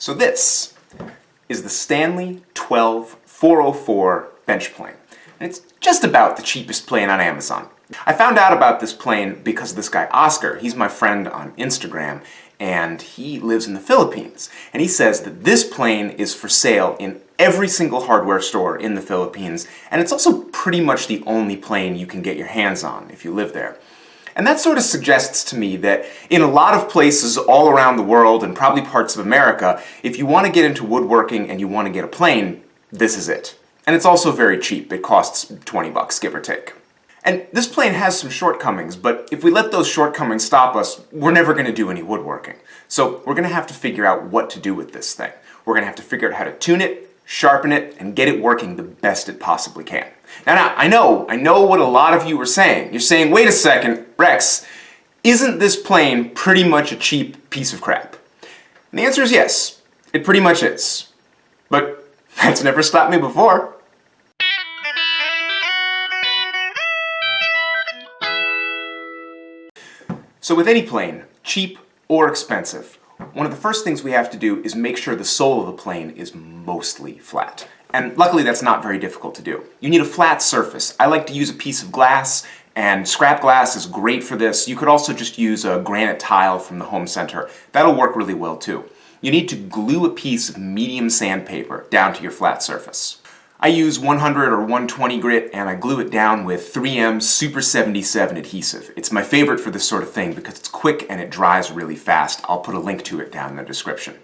So this is the Stanley 12-404 bench plane. And it's just about the cheapest plane on Amazon. I found out about this plane because of this guy Oscar. He's my friend on Instagram and he lives in the Philippines. And he says that this plane is for sale in every single hardware store in the Philippines, and it's also pretty much the only plane you can get your hands on if you live there. And that sort of suggests to me that in a lot of places all around the world and probably parts of America, if you want to get into woodworking and you want to get a plane, this is it. And it's also very cheap. It costs 20 bucks, give or take. And this plane has some shortcomings, but if we let those shortcomings stop us, we're never going to do any woodworking. So we're going to have to figure out what to do with this thing. We're going to have to figure out how to tune it, sharpen it, and get it working the best it possibly can. Now, I know what a lot of you are saying. You're saying, wait a second, Rex, isn't this plane pretty much a cheap piece of crap? And the answer is yes, it pretty much is. But that's never stopped me before. So with any plane, cheap or expensive, one of the first things we have to do is make sure the sole of the plane is mostly flat. And luckily that's not very difficult to do. You need a flat surface. I like to use a piece of glass, and scrap glass is great for this. You could also just use a granite tile from the home center. That'll work really well too. You need to glue a piece of medium sandpaper down to your flat surface. I use 100 or 120 grit and I glue it down with 3M Super 77 adhesive. It's my favorite for this sort of thing because it's quick and it dries really fast. I'll put a link to it down in the description.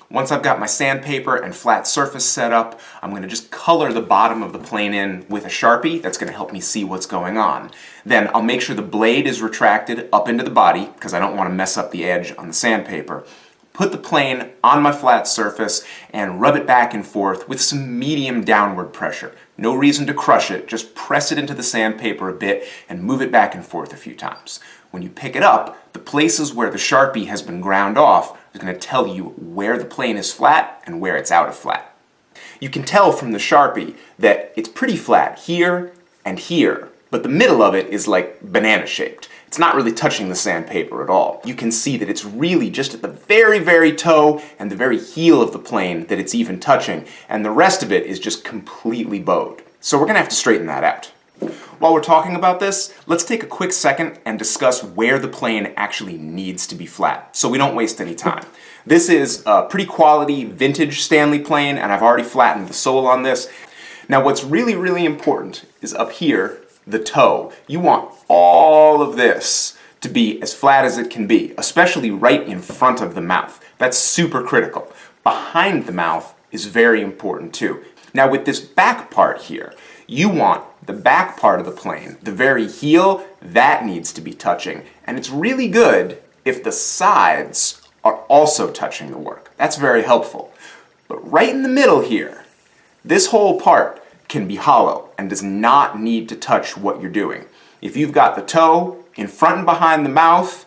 Once I've got my sandpaper and flat surface set up, I'm going to just color the bottom of the plane in with a Sharpie. That's going to help me see what's going on. Then I'll make sure the blade is retracted up into the body because I don't want to mess up the edge on the sandpaper. Put the plane on my flat surface and rub it back and forth with some medium downward pressure. No reason to crush it, just press it into the sandpaper a bit and move it back and forth a few times. When you pick it up, the places where the Sharpie has been ground off is going to tell you where the plane is flat and where it's out of flat. You can tell from the Sharpie that it's pretty flat here and here, but the middle of it is like banana shaped. It's not really touching the sandpaper at all. You can see that it's really just at the very, very toe and the very heel of the plane that it's even touching, and the rest of it is just completely bowed. So we're going to have to straighten that out. While we're talking about this, let's take a quick second and discuss where the plane actually needs to be flat, so we don't waste any time. This is a pretty quality vintage Stanley plane, and I've already flattened the sole on this. Now what's really, really important is up here, the toe. You want all of this to be as flat as it can be, especially right in front of the mouth. That's super critical. Behind the mouth is very important too. Now with this back part here, you want the back part of the plane, the very heel, that needs to be touching. And it's really good if the sides are also touching the work. That's very helpful. But right in the middle here, this whole part can be hollow and does not need to touch what you're doing. If you've got the toe in front and behind the mouth,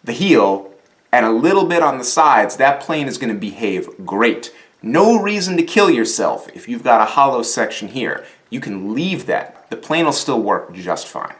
the heel, and a little bit on the sides, that plane is going to behave great. No reason to kill yourself if you've got a hollow section here. You can leave that. The plane will still work just fine.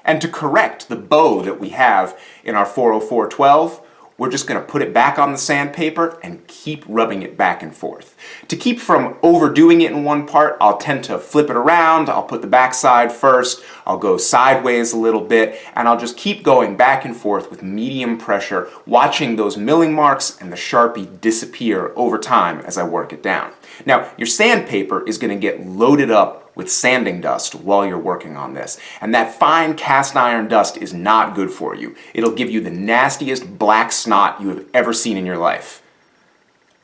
And to correct the bow that we have in our 404-12, we're just going to put it back on the sandpaper and keep rubbing it back and forth. To keep from overdoing it in one part, I'll tend to flip it around, I'll put the back side first, I'll go sideways a little bit, and I'll just keep going back and forth with medium pressure, watching those milling marks and the Sharpie disappear over time as I work it down. Now, your sandpaper is going to get loaded up with sanding dust while you're working on this. And that fine cast iron dust is not good for you. It'll give you the nastiest black snot you have ever seen in your life.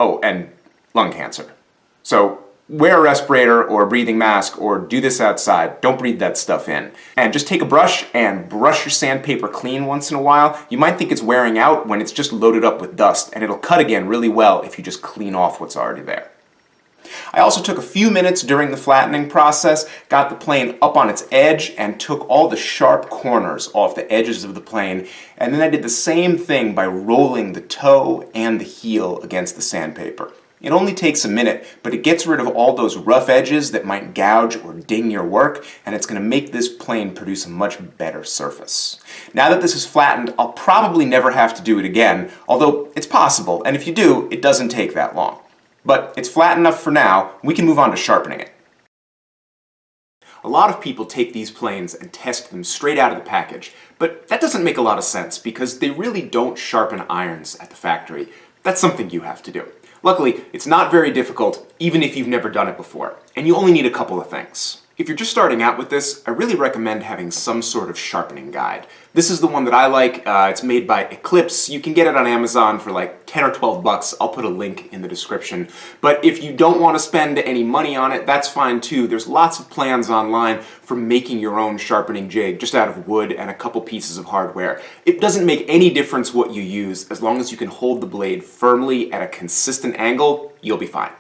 Oh, and lung cancer. So wear a respirator or a breathing mask or do this outside. Don't breathe that stuff in. And just take a brush and brush your sandpaper clean once in a while. You might think it's wearing out when it's just loaded up with dust, and it'll cut again really well if you just clean off what's already there. I also took a few minutes during the flattening process, got the plane up on its edge, and took all the sharp corners off the edges of the plane, and then I did the same thing by rolling the toe and the heel against the sandpaper. It only takes a minute, but it gets rid of all those rough edges that might gouge or ding your work, and it's going to make this plane produce a much better surface. Now that this is flattened, I'll probably never have to do it again, although it's possible, and if you do, it doesn't take that long. But it's flat enough for now, we can move on to sharpening it. A lot of people take these planes and test them straight out of the package, but that doesn't make a lot of sense because they really don't sharpen irons at the factory. That's something you have to do. Luckily, it's not very difficult, even if you've never done it before, and you only need a couple of things. If you're just starting out with this, I really recommend having some sort of sharpening guide. This is the one that I like. It's made by Eclipse. You can get it on Amazon for like 10 or 12 bucks. I'll put a link in the description. But if you don't want to spend any money on it, that's fine too. There's lots of plans online for making your own sharpening jig just out of wood and a couple pieces of hardware. It doesn't make any difference what you use. As long as you can hold the blade firmly at a consistent angle, you'll be fine.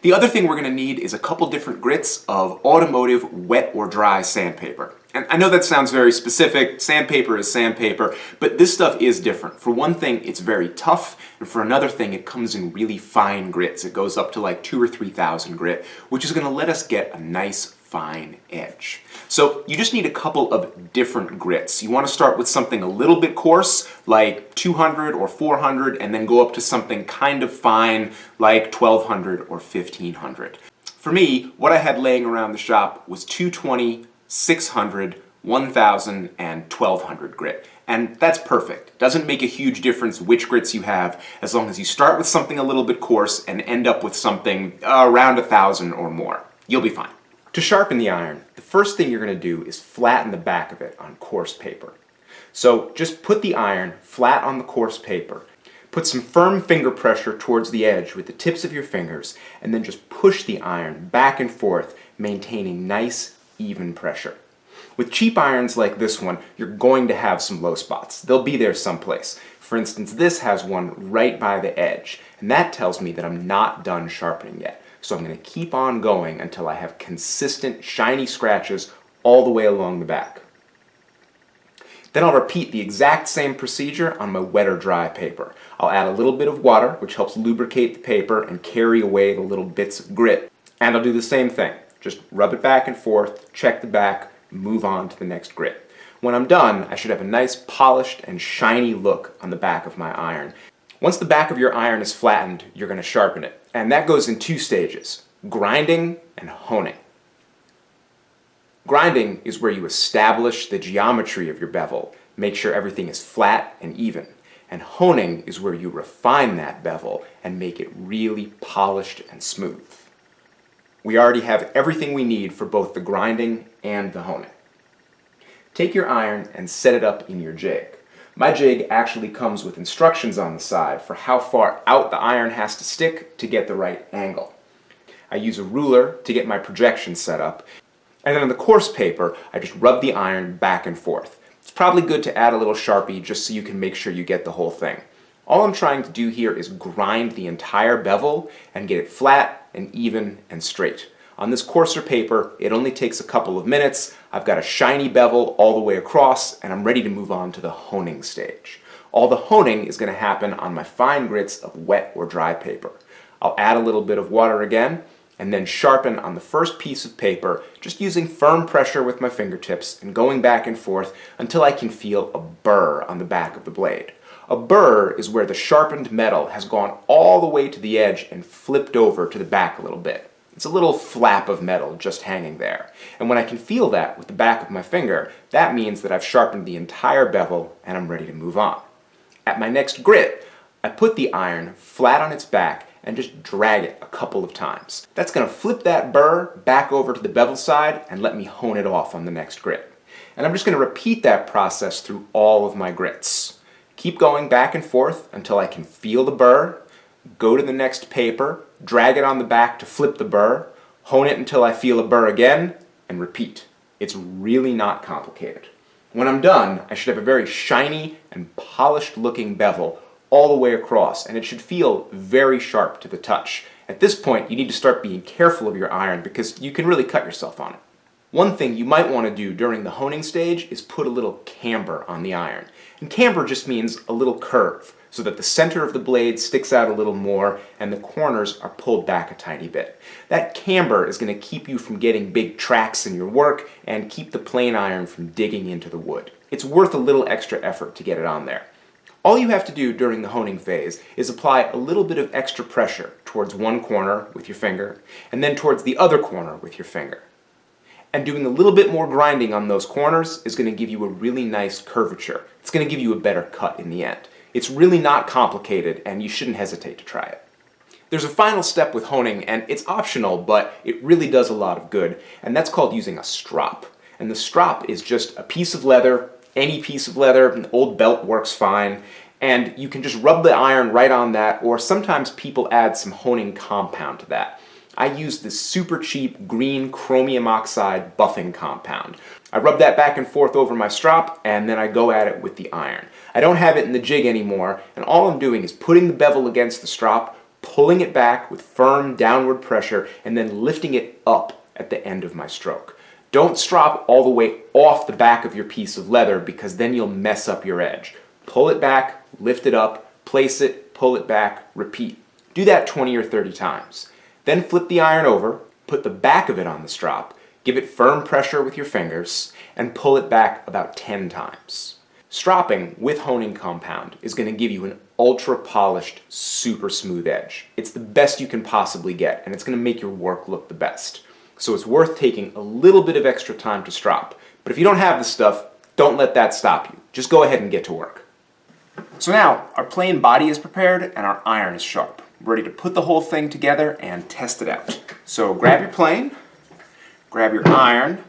The other thing we're going to need is a couple different grits of automotive wet or dry sandpaper. And I know that sounds very specific, sandpaper is sandpaper, but this stuff is different. For one thing, it's very tough, and for another thing, it comes in really fine grits. It goes up to like 2,000 or 3,000 grit, which is going to let us get a nice fine edge. So you just need a couple of different grits. You want to start with something a little bit coarse, like 200 or 400, and then go up to something kind of fine, like 1,200 or 1,500. For me, what I had laying around the shop was 220, 600, 1,000, and 1,200 grit. And that's perfect. Doesn't make a huge difference which grits you have, as long as you start with something a little bit coarse and end up with something around 1,000 or more. You'll be fine. To sharpen the iron, the first thing you're going to do is flatten the back of it on coarse paper. So just put the iron flat on the coarse paper, put some firm finger pressure towards the edge with the tips of your fingers, and then just push the iron back and forth, maintaining nice, even pressure. With cheap irons like this one, you're going to have some low spots. They'll be there someplace. For instance, this has one right by the edge, and that tells me that I'm not done sharpening yet. So I'm going to keep on going until I have consistent, shiny scratches all the way along the back. Then I'll repeat the exact same procedure on my wet or dry paper. I'll add a little bit of water, which helps lubricate the paper and carry away the little bits of grit. And I'll do the same thing. Just rub it back and forth, check the back, move on to the next grit. When I'm done, I should have a nice polished and shiny look on the back of my iron. Once the back of your iron is flattened, you're going to sharpen it. And that goes in two stages, grinding and honing. Grinding is where you establish the geometry of your bevel, make sure everything is flat and even. And honing is where you refine that bevel and make it really polished and smooth. We already have everything we need for both the grinding and the honing. Take your iron and set it up in your jig. My jig actually comes with instructions on the side for how far out the iron has to stick to get the right angle. I use a ruler to get my projection set up, and then on the coarse paper, I just rub the iron back and forth. It's probably good to add a little Sharpie just so you can make sure you get the whole thing. All I'm trying to do here is grind the entire bevel and get it flat and even and straight. On this coarser paper, it only takes a couple of minutes. I've got a shiny bevel all the way across, and I'm ready to move on to the honing stage. All the honing is going to happen on my fine grits of wet or dry paper. I'll add a little bit of water again, and then sharpen on the first piece of paper, just using firm pressure with my fingertips and going back and forth until I can feel a burr on the back of the blade. A burr is where the sharpened metal has gone all the way to the edge and flipped over to the back a little bit. It's a little flap of metal just hanging there. And when I can feel that with the back of my finger, that means that I've sharpened the entire bevel and I'm ready to move on. At my next grit, I put the iron flat on its back and just drag it a couple of times. That's going to flip that burr back over to the bevel side and let me hone it off on the next grit. And I'm just going to repeat that process through all of my grits. Keep going back and forth until I can feel the burr, go to the next paper, drag it on the back to flip the burr, hone it until I feel a burr again, and repeat. It's really not complicated. When I'm done, I should have a very shiny and polished looking bevel all the way across, and it should feel very sharp to the touch. At this point, you need to start being careful of your iron because you can really cut yourself on it. One thing you might want to do during the honing stage is put a little camber on the iron. And camber just means a little curve. so that the center of the blade sticks out a little more and the corners are pulled back a tiny bit. That camber is going to keep you from getting big tracks in your work and keep the plane iron from digging into the wood. It's worth a little extra effort to get it on there. All you have to do during the honing phase is apply a little bit of extra pressure towards one corner with your finger and then towards the other corner with your finger. And doing a little bit more grinding on those corners is going to give you a really nice curvature. It's going to give you a better cut in the end. It's really not complicated, and you shouldn't hesitate to try it. There's a final step with honing, and it's optional, but it really does a lot of good, and that's called using a strop. And the strop is just a piece of leather, any piece of leather, an old belt works fine, and you can just rub the iron right on that, or sometimes people add some honing compound to that. I use this super cheap green chromium oxide buffing compound. I rub that back and forth over my strop, and then I go at it with the iron. I don't have it in the jig anymore, and all I'm doing is putting the bevel against the strop, pulling it back with firm downward pressure, and then lifting it up at the end of my stroke. Don't strop all the way off the back of your piece of leather, because then you'll mess up your edge. Pull it back, lift it up, place it, pull it back, repeat. Do that 20 or 30 times. Then flip the iron over, put the back of it on the strop, give it firm pressure with your fingers, and pull it back about 10 times. Stropping with honing compound is going to give you an ultra polished, super smooth edge. It's the best you can possibly get, and it's going to make your work look the best. So it's worth taking a little bit of extra time to strop. But if you don't have this stuff, don't let that stop you. Just go ahead and get to work. So now, our plain body is prepared and our iron is sharp. We're ready to put the whole thing together and test it out. So grab your plane, grab your iron.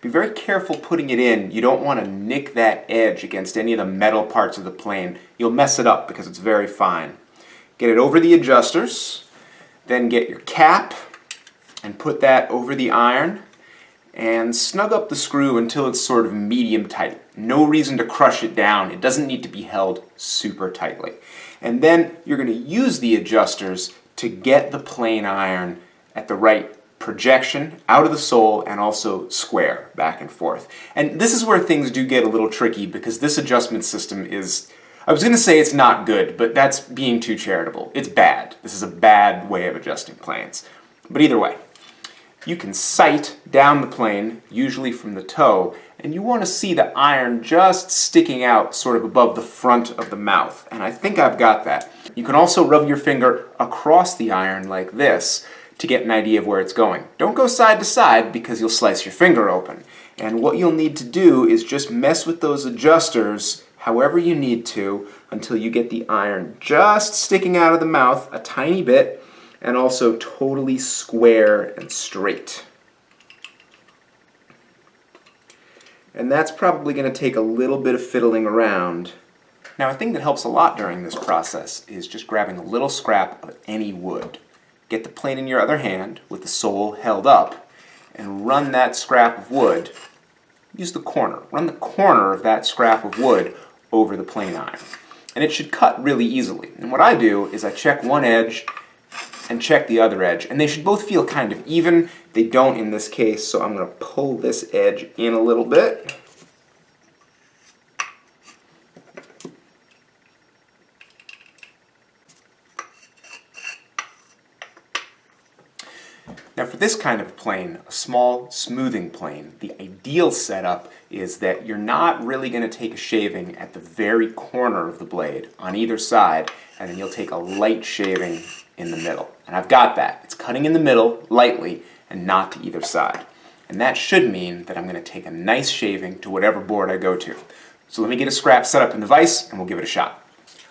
Be very careful putting it in. You don't want to nick that edge against any of the metal parts of the plane. You'll mess it up because it's very fine. Get it over the adjusters, then get your cap and put that over the iron and snug up the screw until it's sort of medium tight. No reason to crush it down. It doesn't need to be held super tightly. And then you're going to use the adjusters to get the plane iron at the right projection out of the sole and also square back and forth. And this is where things do get a little tricky because this adjustment system is, I was going to say it's not good, but that's being too charitable. It's bad. This is a bad way of adjusting planes. But either way, you can sight down the plane, usually from the toe, and you want to see the iron just sticking out sort of above the front of the mouth. And I think I've got that. You can also rub your finger across the iron like this to get an idea of where it's going. Don't go side to side because you'll slice your finger open. And what you'll need to do is just mess with those adjusters however you need to until you get the iron just sticking out of the mouth a tiny bit and also totally square and straight. And that's probably going to take a little bit of fiddling around. Now, a thing that helps a lot during this process is just grabbing a little scrap of any wood. Get the plane in your other hand with the sole held up and run that scrap of wood, use the corner, run the corner of that scrap of wood over the plane iron. And it should cut really easily. And what I do is I check one edge and check the other edge, and they should both feel kind of even. They don't in this case, so I'm going to pull this edge in a little bit. Now for this kind of plane, a small smoothing plane, the ideal setup is that you're not really going to take a shaving at the very corner of the blade on either side, and then you'll take a light shaving in the middle. And I've got that. It's cutting in the middle, lightly, and not to either side. And that should mean that I'm going to take a nice shaving to whatever board I go to. So let me get a scrap set up in the vise, and we'll give it a shot.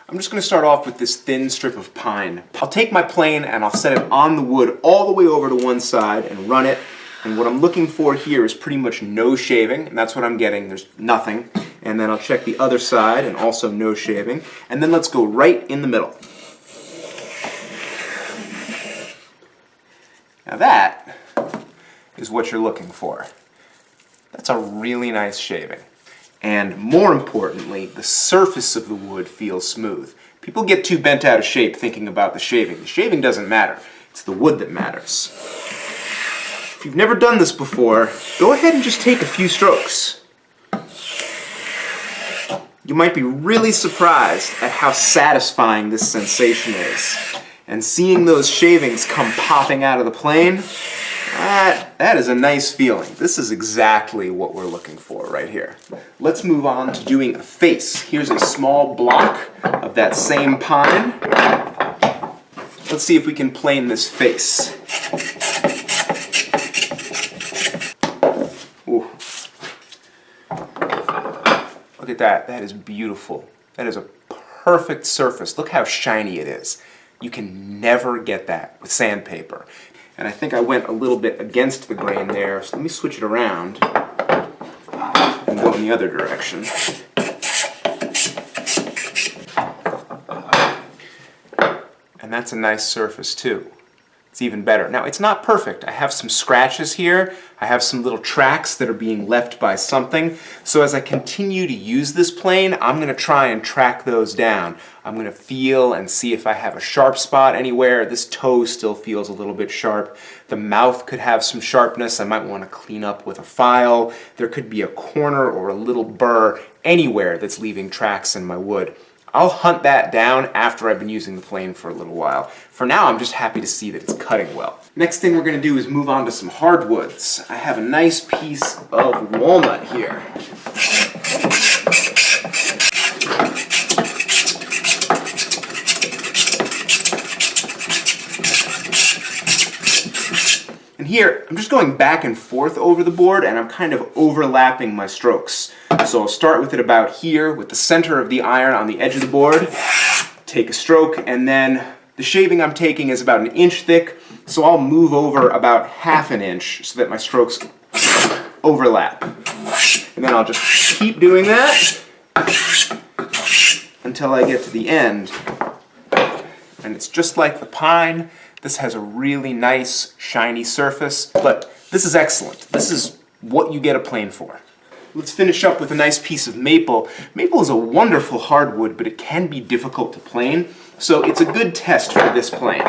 I'm just going to start off with this thin strip of pine. I'll take my plane and I'll set it on the wood all the way over to one side and run it. And what I'm looking for here is pretty much no shaving, and that's what I'm getting. There's nothing. And then I'll check the other side and also no shaving. And then let's go right in the middle. Now that is what you're looking for. That's a really nice shaving. And more importantly, the surface of the wood feels smooth. People get too bent out of shape thinking about the shaving. The shaving doesn't matter. It's the wood that matters. If you've never done this before, go ahead and just take a few strokes. you might be really surprised at how satisfying this sensation is. And seeing those shavings come popping out of the plane, that is a nice feeling. This is exactly what we're looking for right here. Let's move on to doing a face. Here's a small block of that same pine. Let's see if we can plane this face. Ooh. Look at that. That is beautiful. That is a perfect surface. Look how shiny it is. You can never get that with sandpaper. And I think I went a little bit against the grain there, so let me switch it around and go in the other direction. And that's a nice surface too. It's even better. Now, it's not perfect. I have some scratches here. I have some little tracks that are being left by something. So as I continue to use this plane, I'm going to try and track those down. I'm going to feel and see if I have a sharp spot anywhere. This toe still feels a little bit sharp. The mouth could have some sharpness. I might want to clean up with a file. There could be a corner or a little burr anywhere that's leaving tracks in my wood. I'll hunt that down after I've been using the plane for a little while. For now, I'm just happy to see that it's cutting well. Next thing we're going to do is move on to some hardwoods. I have a nice piece of walnut here. And here, I'm just going back and forth over the board, and I'm kind of overlapping my strokes. So I'll start with it about here, with the center of the iron on the edge of the board, take a stroke, and then the shaving I'm taking is about 1 inch thick, so I'll move over about 1/2 inch so that my strokes overlap. And then I'll just keep doing that until I get to the end. And it's just like the pine. This has a really nice, shiny surface, but this is excellent. This is what you get a plane for. Let's finish up with a nice piece of maple. Maple is a wonderful hardwood, but it can be difficult to plane, so it's a good test for this plane.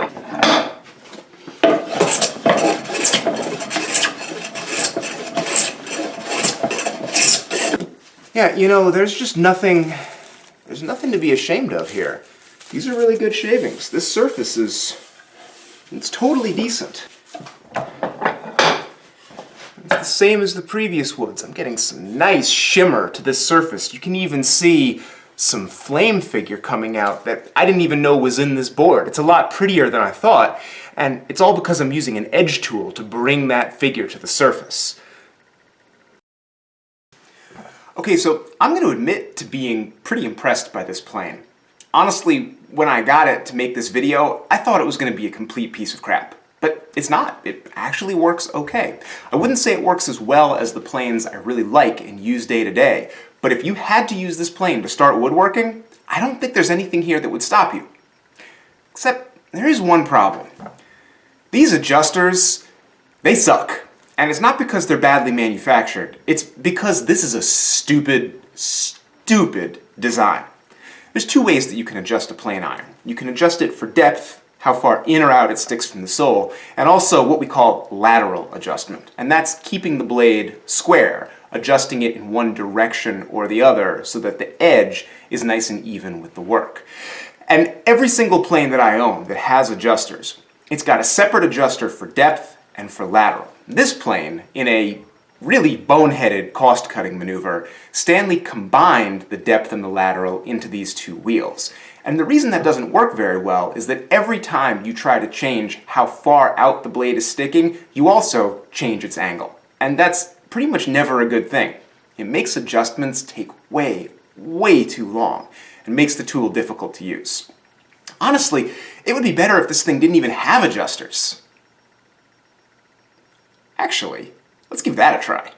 Yeah, you know, there's nothing to be ashamed of here. These are really good shavings. This surface it's totally decent. It's the same as the previous woods. I'm getting some nice shimmer to this surface. You can even see some flame figure coming out that I didn't even know was in this board. It's a lot prettier than I thought, and it's all because I'm using an edge tool to bring that figure to the surface. Okay, so I'm going to admit to being pretty impressed by this plane. Honestly, when I got it to make this video, I thought it was going to be a complete piece of crap. But it's not. It actually works okay. I wouldn't say it works as well as the planes I really like and use day to day, but if you had to use this plane to start woodworking, I don't think there's anything here that would stop you. Except, there is one problem. These adjusters, they suck. And it's not because they're badly manufactured, it's because this is a stupid, stupid design. There's 2 ways that you can adjust a plane iron. You can adjust it for depth, how far in or out it sticks from the sole, and also what we call lateral adjustment. And that's keeping the blade square, adjusting it in one direction or the other so that the edge is nice and even with the work. And every single plane that I own that has adjusters, it's got a separate adjuster for depth and for lateral. This plane, in a really boneheaded cost-cutting maneuver, Stanley combined the depth and the lateral into these 2 wheels. And the reason that doesn't work very well is that every time you try to change how far out the blade is sticking, you also change its angle. And that's pretty much never a good thing. It makes adjustments take way, way too long and makes the tool difficult to use. Honestly, it would be better if this thing didn't even have adjusters. Actually, let's give that a try.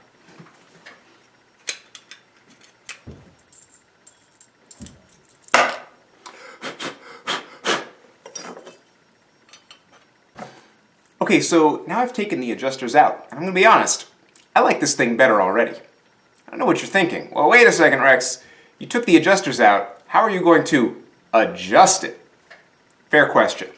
Okay, so now I've taken the adjusters out, and I'm gonna be honest, I like this thing better already. I don't know what you're thinking. Well, wait a second, Rex. You took the adjusters out, how are you going to adjust it? Fair question.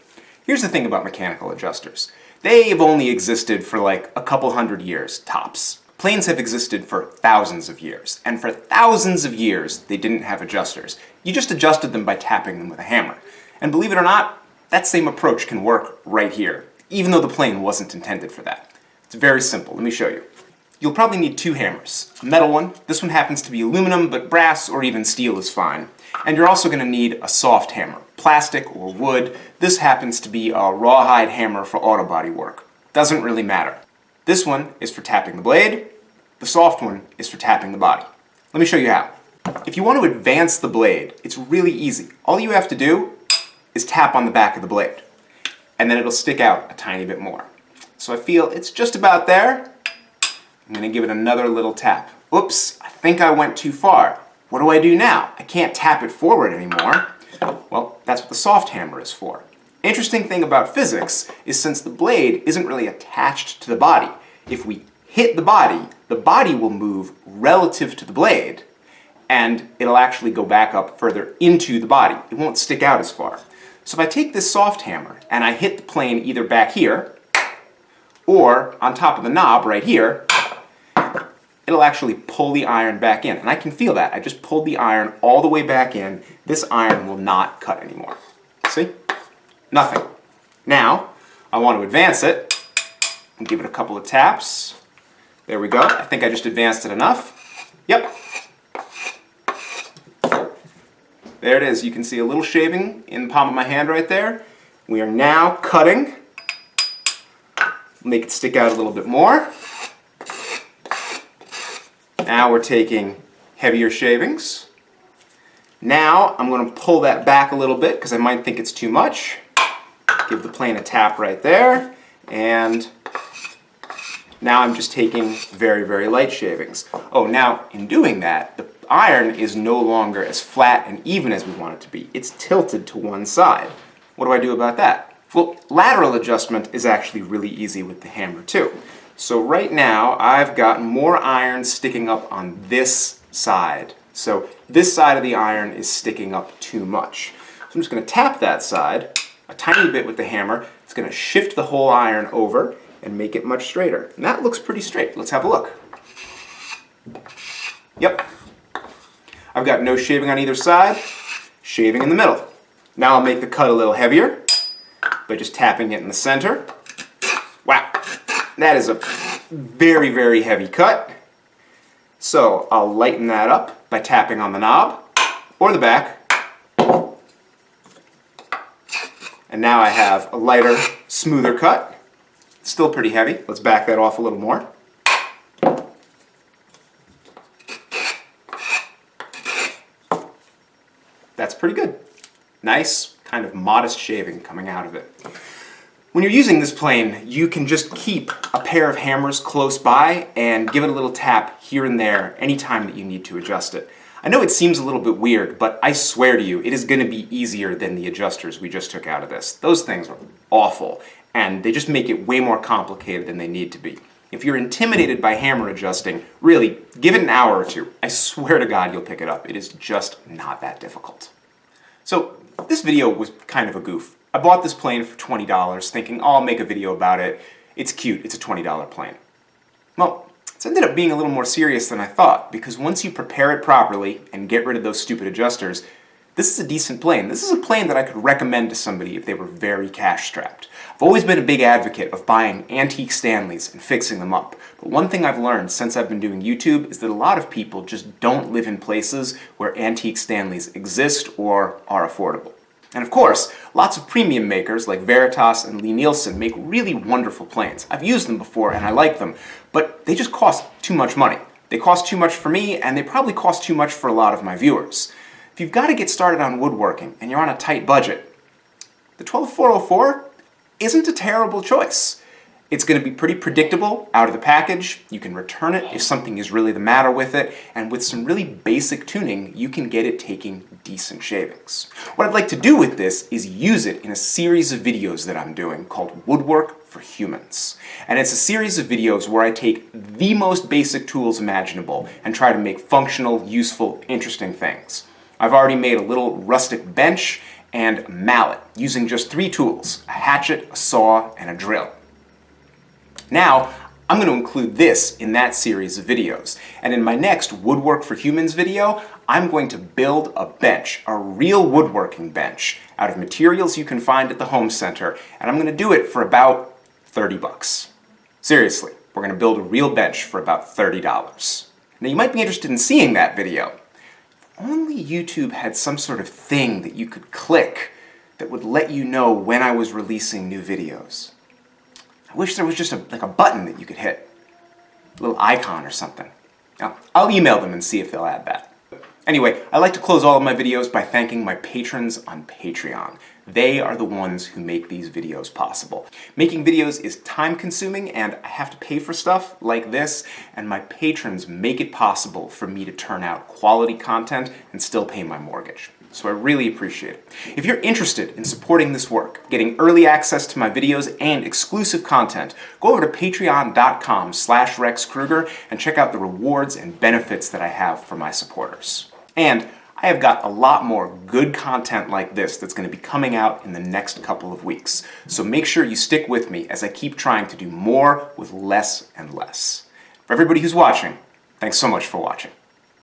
Here's the thing about mechanical adjusters. They've only existed for like a couple hundred years, tops. Planes have existed for thousands of years, and for thousands of years they didn't have adjusters. You just adjusted them by tapping them with a hammer. And believe it or not, that same approach can work right here, even though the plane wasn't intended for that. It's very simple. Let me show you. You'll probably need two hammers. A metal one. This one happens to be aluminum, but brass or even steel is fine. And you're also going to need a soft hammer, plastic or wood. This happens to be a rawhide hammer for auto body work. Doesn't really matter. This one is for tapping the blade. The soft one is for tapping the body. Let me show you how. If you want to advance the blade, it's really easy. All you have to do is tap on the back of the blade, and then it'll stick out a tiny bit more. So I feel it's just about there. I'm going to give it another little tap. Oops, I think I went too far. What do I do now? I can't tap it forward anymore. Well, that's what the soft hammer is for. Interesting thing about physics is since the blade isn't really attached to the body, if we hit the body will move relative to the blade, and it'll actually go back up further into the body. It won't stick out as far. So if I take this soft hammer and I hit the plane either back here or on top of the knob right here, it'll actually pull the iron back in. And I can feel that. I just pulled the iron all the way back in. This iron will not cut anymore. See? Nothing. Now, I want to advance it and give it a couple of taps. There we go. I think I just advanced it enough. Yep. There it is. You can see a little shaving in the palm of my hand right there. We are now cutting. Make it stick out a little bit more. Now we're taking heavier shavings. Now I'm going to pull that back a little bit because I might think it's too much. Give the plane a tap right there, and now I'm just taking very, very light shavings. Oh, now in doing that, the iron is no longer as flat and even as we want it to be. It's tilted to one side. What do I do about that? Well, lateral adjustment is actually really easy with the hammer too. So right now I've got more iron sticking up on this side. So this side of the iron is sticking up too much. So I'm just going to tap that side a tiny bit with the hammer. It's going to shift the whole iron over and make it much straighter. And that looks pretty straight. Let's have a look. Yep. I've got no shaving on either side, shaving in the middle. Now I'll make the cut a little heavier by just tapping it in the center. Wow. That is a very, very heavy cut. So I'll lighten that up by tapping on the knob or the back. And now I have a lighter, smoother cut. Still pretty heavy. Let's back that off a little more. That's pretty good. Nice, kind of modest shaving coming out of it. When you're using this plane, you can just keep a pair of hammers close by and give it a little tap here and there anytime that you need to adjust it. I know it seems a little bit weird, but I swear to you, it is going to be easier than the adjusters we just took out of this. Those things are awful, and they just make it way more complicated than they need to be. If you're intimidated by hammer adjusting, really, give it an hour or two. I swear to God you'll pick it up. It is just not that difficult. So this video was kind of a goof. I bought this plane for $20 thinking, oh, I'll make a video about it. It's cute, it's a $20 plane. Well, it's ended up being a little more serious than I thought, because once you prepare it properly and get rid of those stupid adjusters, this is a decent plane. This is a plane that I could recommend to somebody if they were very cash-strapped. I've always been a big advocate of buying antique Stanleys and fixing them up. But one thing I've learned since I've been doing YouTube is that a lot of people just don't live in places where antique Stanleys exist or are affordable. And of course, lots of premium makers like Veritas and Lie-Nielsen make really wonderful planes. I've used them before and I like them, but they just cost too much money. They cost too much for me, and they probably cost too much for a lot of my viewers. If you've got to get started on woodworking and you're on a tight budget, the 12404 isn't a terrible choice. It's going to be pretty predictable out of the package. You can return it if something is really the matter with it, and with some really basic tuning, you can get it taking decent shavings. What I'd like to do with this is use it in a series of videos that I'm doing called Woodwork for Humans. And it's a series of videos where I take the most basic tools imaginable and try to make functional, useful, interesting things. I've already made a little rustic bench and a mallet using just 3 tools: a hatchet, a saw, and a drill. Now, I'm going to include this in that series of videos. And in my next Woodwork for Humans video, I'm going to build a bench, a real woodworking bench, out of materials you can find at the home center, and I'm going to do it for about 30 bucks. Seriously, we're going to build a real bench for about $30. Now you might be interested in seeing that video. If only YouTube had some sort of thing that you could click that would let you know when I was releasing new videos. I wish there was just like a button that you could hit, a little icon or something. Now, I'll email them and see if they'll add that. Anyway, I like to close all of my videos by thanking my patrons on Patreon. They are the ones who make these videos possible. Making videos is time-consuming, and I have to pay for stuff like this, and my patrons make it possible for me to turn out quality content and still pay my mortgage. So I really appreciate it. If you're interested in supporting this work, getting early access to my videos and exclusive content, go over to patreon.com/RexKruger and check out the rewards and benefits that I have for my supporters. And I have got a lot more good content like this that's going to be coming out in the next couple of weeks. So make sure you stick with me as I keep trying to do more with less and less. For everybody who's watching, thanks so much for watching.